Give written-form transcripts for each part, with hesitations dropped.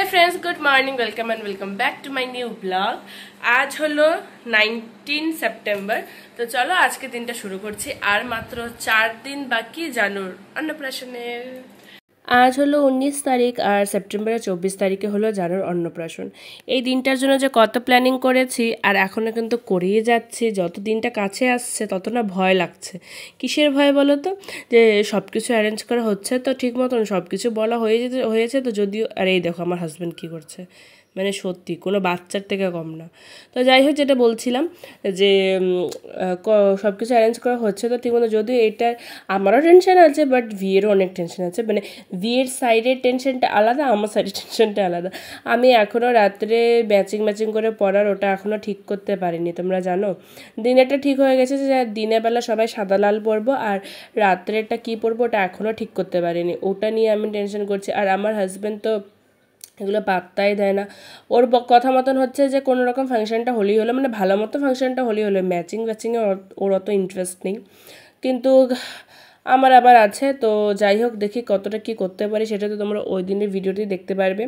Friends good morning welcome and welcome back to my new blog. आज hello 19 September. तो चलो आज के दिन शुरू करছি আর মাত্র 4 दिन बाकी জানুর অন্নপ্রাশনের। आज हलो 19 तारीख और सेप्टेम्बर 24 तारीखे हलो জানুর অন্নপ্রাশন। এই দিনটার জন্য যে কত প্ল্যানিং করেছি আর এখনো কিন্তু করেই যাচ্ছি। যত দিনটা কাছে আসছে তত না ভয় লাগছে। কিসের ভয় বলো তো, যে সব কিছু অ্যারেঞ্জ করা হচ্ছে তো ঠিক মতন সব কিছু বলা হয়েছে তো যদিও। আর এই দেখো আমার হাজব্যান্ড কী করছে, মানে সত্যি কোনো বাচ্চার থেকে কম না। তো যাই হোক, যেটা বলছিলাম যে সব কিছু অ্যারেঞ্জ করা হচ্ছে তো ঠিক মতো, যদিও এটার আমারও টেনশন আছে বাট ভিয়েরও অনেক টেনশন আছে। মানে ভিয়ের সাইডের টেনশনটা আলাদা, আমার সাইডের টেনশনটা আলাদা। আমি এখনও রাত্রে ম্যাচিং করে পড়ার ওটা এখনও ঠিক করতে পারিনি। তোমরা জানো দিনেরটা ঠিক হয়ে গেছে যে দিনের বেলা সবাই সাদা লাল পরবো, আর রাত্রেরটা কী পরবো ওটা এখনও ঠিক করতে পারিনি। ওটা নিয়ে আমি টেনশন করছি। আর আমার হাজব্যান্ড তো এগুলো পাত্তাই দেয় না। ওর কথা মতন হচ্ছে যে কোনো রকম ফাংশনটা হলেই হলো, মানে ভালো মতো ফাংশনটা হলেই হলো, ম্যাচিংয়ে ওর অত ইন্টারেস্ট নেই। কিন্তু আমার আবার আছে। তো যাই হোক, দেখি কতটা কি করতে পারি সেটা তো তোমরা ওই দিনের ভিডিওটি দেখতে পারবে।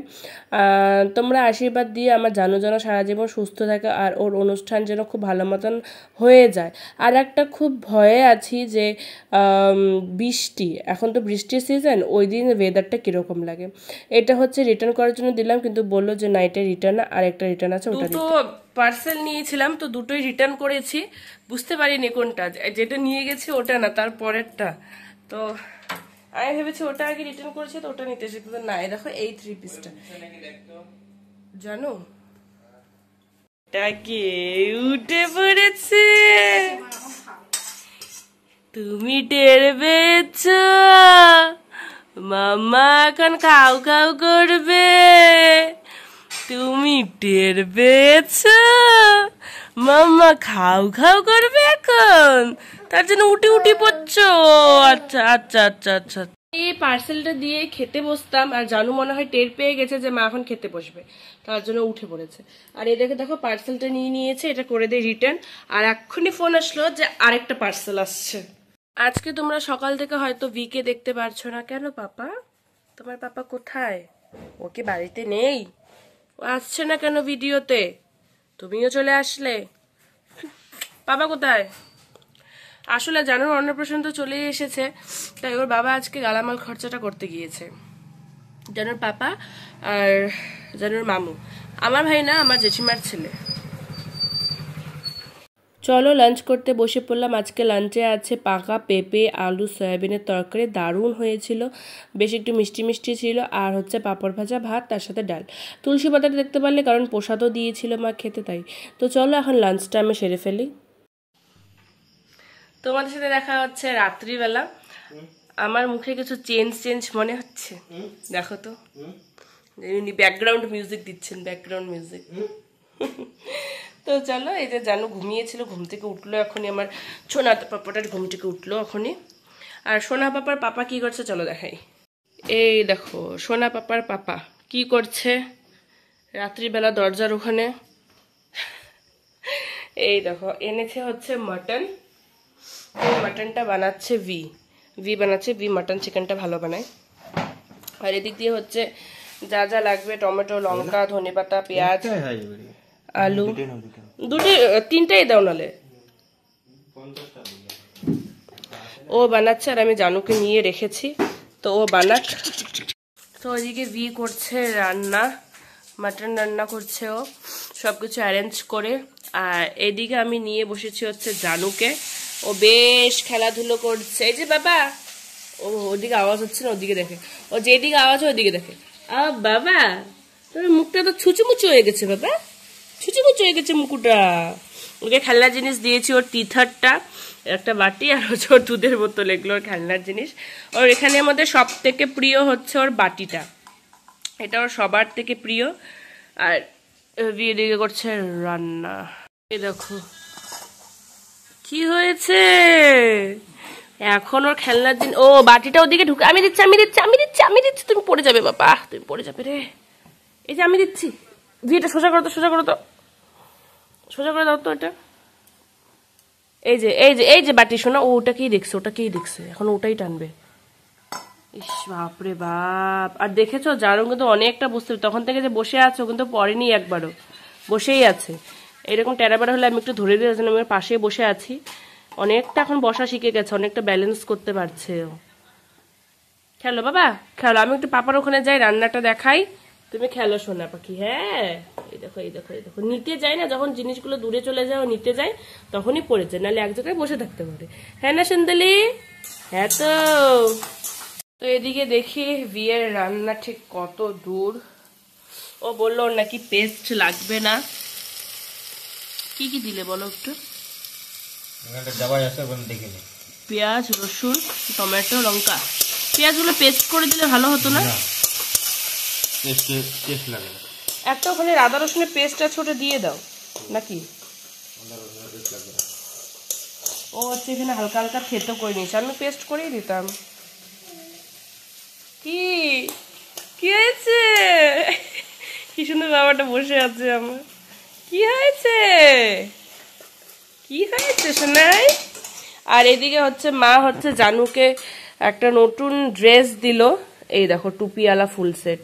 তোমরা আশীর্বাদ দিয়ে আমার জানো যেন সারা জীবন সুস্থ থাকে আর ওর অনুষ্ঠান যেন খুব ভালো মতন হয়ে যায়। আর একটা খুব ভয়ে আছি যে বৃষ্টি, এখন তো বৃষ্টির সিজন, ওই দিন ওয়েদারটা কীরকম লাগে। এটা হচ্ছে রিটার্ন করার জন্য দিলাম, কিন্তু বললো যে নাইটে রিটার্ন আর একটা রিটার্ন আছে, ওটা তো পার্সেল নিয়েছিলাম তো দুটোই রিটার্ন করেছি। বুঝতে পারিনি কোনটা, যেটা নিয়ে গেছি ওটা না তার পরেরটা। তো আমি ভেবেছি ওটা আগে রিটার্ন করেছি তো ওটা নিতে এসেছি, তো না দেখো এই 3 পিসটা জানো কি উঠে পড়েছে। তুমি টের পেয়েছ, মাম্মা এখন খাও খাও করবে। তুমি টের পেয়েছ, মাম্মা খাও খাও করবে এখন, তার জন্য উঠি পড়ছো। আচ্ছা আচ্ছা আচ্ছা আচ্ছা। এই পার্সেলটা দিয়ে খেতে বসতাম আর জানু মনে হয় টের পেয়ে গেছে যে মা এখন খেতে বসবে, তার জন্য উঠে পড়েছে। আর এই দেখো পার্সেলটা নিয়ে নিয়েছে, এটা করে দেয় রিটার্ন। আর এক্ষুনি ফোন আসলো যে আরেকটা পার্সেল আসছে। আজকে তোমরা সকাল থেকে হয়তো ভিকে দেখতে পারছো না। কেন পাপা, তোমার পাপা কোথায়? ও কি বাড়িতে নেই? ও আসছে না কেন ভিডিওতে? তুমিও চলে আসলে। বাবা কোথায়? আসলে জানুর অন্নপ্রাশন তো চলেই এসেছে, তাই ওর বাবা আজকে গালামাল খরচাটা করতে গিয়েছে। জানুর পাপা আর জানুর মামু, আমার ভাই না, আমার জেঠিমার ছেলে। চলো লাঞ্চ করতে বসে পড়লাম। আজকে লাঞ্চে আছে পাকা পেঁপে, আলু, সয়াবিনের তরকারি, দারুণ হয়েছিল, বেশ একটু মিষ্টি মিষ্টি ছিল। আর হচ্ছে পাঁপড় ভাজা, ভাত, তার সাথে ডাল। তুলসী পাতাটা দেখতে পারলে, কারণ প্রসাদও দিয়েছিল মা খেতে, তাই। তো চলো এখন লাঞ্চটা আমি সেরে ফেলি। তোমাদের সাথে দেখা হচ্ছে রাত্রিবেলা। আমার মুখে কিছু চেঞ্জ মনে হচ্ছে, দেখো তো। ব্যাকগ্রাউন্ড মিউজিক দিচ্ছেন, ব্যাকগ্রাউন্ড মিউজিক। তো চলো, এই যে জানু ঘুমিয়েছিল, ঘুম থেকে উঠলো এখনই। আমার সোনা পাপাটার ঘুম থেকে উঠলো এখনই। আর সোনা পাপার পাপা কি করছে চলো দেখাই। এই দেখো সোনা পাপার পাপা কি করছে রাত্রিবেলা দরজার ওখানে। এই দেখো এনেছে হচ্ছে মাটন, মাটনটা বানাচ্ছে ভি বানাচ্ছে, ভি মাটন চিকেনটা ভালো বানায়। আর এদিক দিয়ে হচ্ছে যা যা লাগবে, টমেটো, লঙ্কা, ধনেপাতা, পেঁয়াজ, আলু, তিনটাই দাও নালে। ও বানাচ্ছে আর আমি জানুকে নিয়ে রেখেছি, তো ও বানাক। তো ওইদিকে ভি করছে রান্না, মাটন রান্না করছে ও, সবকিছু অ্যারেঞ্জ করে। আর এদিকে আমি নিয়ে বসেছি হচ্ছে জানুকে, ও বেশ খেলাধুলো করছে। এই যে বাবা, ও ওদিকে আওয়াজ হচ্ছে না, ওদিকে দেখে, ও যেদিকে আওয়াজ হয় ওদিকে দেখে। বাবা তোর মুখটা তো ছুচুমুচু হয়ে গেছে, বাবা ছুচুমুচু হয়ে গেছে মুকুটা। ওকে খেলনার জিনিস দিয়েছি, ওর টিথারটা, একটা বাটি, আর হচ্ছে ওর দুধের বোতল, এগুলো ওর খেলনার জিনিস। ওর এখানে আমাদের সব থেকে প্রিয় হচ্ছে ওর বাটিটা, এটা ওর সবার থেকে প্রিয়। আর এদিকে করছে রান্না। এই দেখো কি হয়েছে এখন ওর খেলনার দিন। ও বাটিটা ওদিকে ঢুকে, আমি দিচ্ছি, তুমি পড়ে যাবে বাবা, তুমি পড়ে যাবে রে। এই যে আমি দিচ্ছি, ভিটা সোজা করো তো, সোজা করে দাও তো এটা। এই যে বাটি শোনা, ওটাকেই দেখছে, এখন ওটাই টানবে। ইস বাপরে বাপ। আর দেখেছো জারুন কিন্তু অনেকটা বুঝতে, তখন থেকে যে বসে আছো কিন্তু পড়েনি একবারও, বসেই আছে। এরকম টেরাবেড়া হলে আমি একটু ধরে দিয়ে আমি পাশে বসে আছি। অনেকটা এখন বসা শিখে গেছে, অনেকটা ব্যালেন্স করতে পারছে ও। খেলো বাবা খেলো, আমি একটু পাপার ওখানে যাই, রান্নাটা দেখাই, তুমি খেলো সোনা পাখি। হ্যাঁ এই দেখো এই দেখো এই দেখো, নিতে যাই না যখন জিনিসগুলো দূরে চলে যায়, নিতে যায় তখনই পড়ে যায়, নাহলে এক জায়গায় বসে থাকতে পারে। হ্যাঁ না সুন্দলি? হ্যাঁ তো। তো এদিকে দেখি বিয়ের রান্না ঠিক কত দূর। ও বললো ওর নাকি পেস্ট লাগবে না। কি কি দিলে বলো একটু? পেঁয়াজ, রসুন, টমেটো, লঙ্কা। পেঁয়াজগুলো পেস্ট করে দিলে ভালো হতো না? একটা ওখানে আদা রসুনের পেস্ট আছে, ওটা দিয়ে দাও নাকি? ও হচ্ছে এখানে হালকা হালকা থেতো করে নিয়েছে, আমি পেস্ট করেই দিতাম। কি কি হয়েছে? কি সুন্দর বাবাটা বসে আছে আমার। কি হয়েছে? কি হয়েছে শোনাই? আর এদিকে হচ্ছে মা হচ্ছে জানুকে একটা নতুন ড্রেস দিল, এই দেখো টুপিওয়ালা ফুল সেট,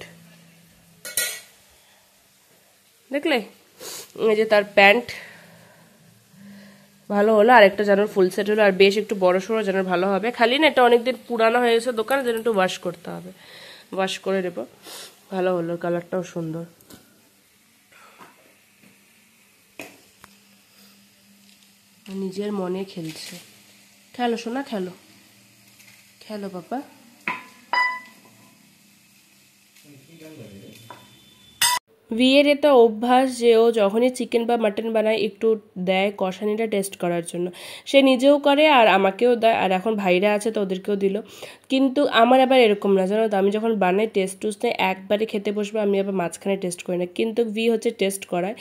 দেখলে? এই যে তার প্যান্ট ভালো হলো, আর একটা জানুর ফুল সেট হলো, আর বেশ একটু বড় সড়ো জানুর ভালো হবে। খালি না এটা অনেকদিন পুরানো হয়ে গেছে দোকানে, যেন একটু ওয়াশ করতে হবে, ওয়াশ করে নেবো। ভালো হলো, কালারটাও সুন্দর। নিজের মনে খেলছে। খেলো সোনা খেলো, খেলো বাবা। বিয়ের এটা অভ্যাস যে ও যখনই চিকেন বা মাটন বানায় একটু দেয় কষানিটা টেস্ট করার জন্য। সে নিজেও করে আর আমাকেও দেয়, আর এখন ভাইরা আছে তো ওদেরকেও দিল। কিন্তু আমার আবার এরকম না, জানো তো, আমি যখন বানাই টেস্ট টুস্ট নেই, একবারে খেতে বসবো, আমি আবার মাঝখানে টেস্ট করি না। কিন্তু ভি হচ্ছে টেস্ট করায়,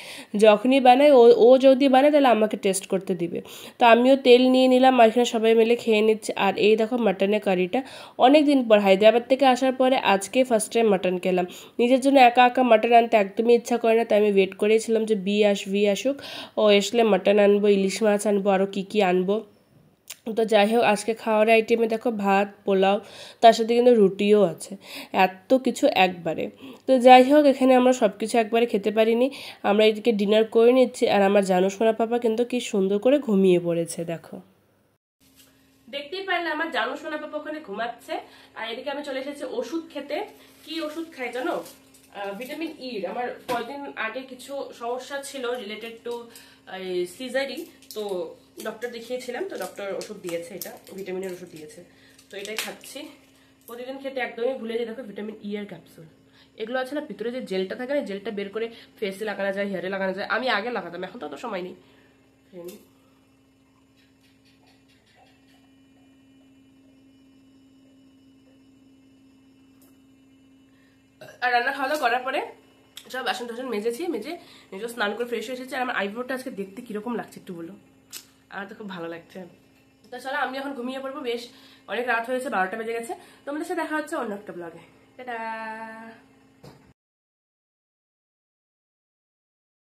যখনই বানায় ও যদি বানায় তাহলে আমাকে টেস্ট করতে দিবে। তো আমিও তেল নিয়ে নিলাম, আর এখানে সবাই মিলে খেয়ে নিচ্ছে। আর এই দেখো মাটনের কারিটা, অনেক দিন পর হায়দ্রাবাদ থেকে আসার পরে আজকে ফার্স্ট টাইম মাটন খেলাম। নিজের জন্য একা একা মাটন আনতে একদমই ইচ্ছা করে না, তাই আমি ওয়েট করেছিলাম যে ভি আসুক, ও আসলে মাটন আনবো, ইলিশ মাছ আনবো, আরও কী কী আনবো। তো যাই হোক, আজকে খাওয়ার আইটেমে দেখো ভাত, পোলাও, তার সাথে কিন্তু রুটিও আছে, এত কিছু একবারে। তো যাই হোক, এখানে আমরা সব কিছু একবারে খেতে পারিনি, আমরা এদিকে ডিনার করে নিচ্ছি। আর আমার জানো সোনা পাপা কিন্তু কি সুন্দর করে ঘুমিয়ে পড়েছে, দেখো, দেখতেই পারলে আমার জানো সোনা পাপা ওখানে ঘুমাচ্ছে। আর এদিকে আমি চলে এসেছি ওষুধ খেতে। কি ওষুধ খাই জানো? Vitamin E. আমার কয়েকদিন আগে কিছু সমস্যা ছিল রিলেটেড টু সিজারি, তো ডক্টর দেখিয়েছিলাম, তো ডক্টর ওষুধ দিয়েছে, এটা ভিটামিনের ওষুধ দিয়েছে, তো এটাই খাচ্ছি। প্রতিদিন খেতে একদমই ভুলে যাই। দেখো ভিটামিন ই এর ক্যাপসুল, এগুলো আছে না, ভিতরে যে জেলটা থাকে না, জেলটা বের করে ফেসে লাগানো যায়, হেয়ারে লাগানো যায়। আমি আগে লাগাতাম, এখন তো অত সময় নেই। আর রান্না খাওয়া দাওয়া করার পরে সব বাসন টাসন মেজেছি, মেজে নিজেও স্নান করে ফ্রেশ হয়ে এসেছি। আর আমার আইব্রোটা আজকে দেখতে কিরকম লাগছে একটু বলো? আমার তো খুব ভালো লাগছে। তো চলো আমি এখন ঘুমিয়ে পড়বো, বেশ অনেক রাত হয়েছে, 12টা বেজে গেছে। তোমাদের সাথে দেখা হচ্ছে অন্য একটা ব্লগে। টাটা।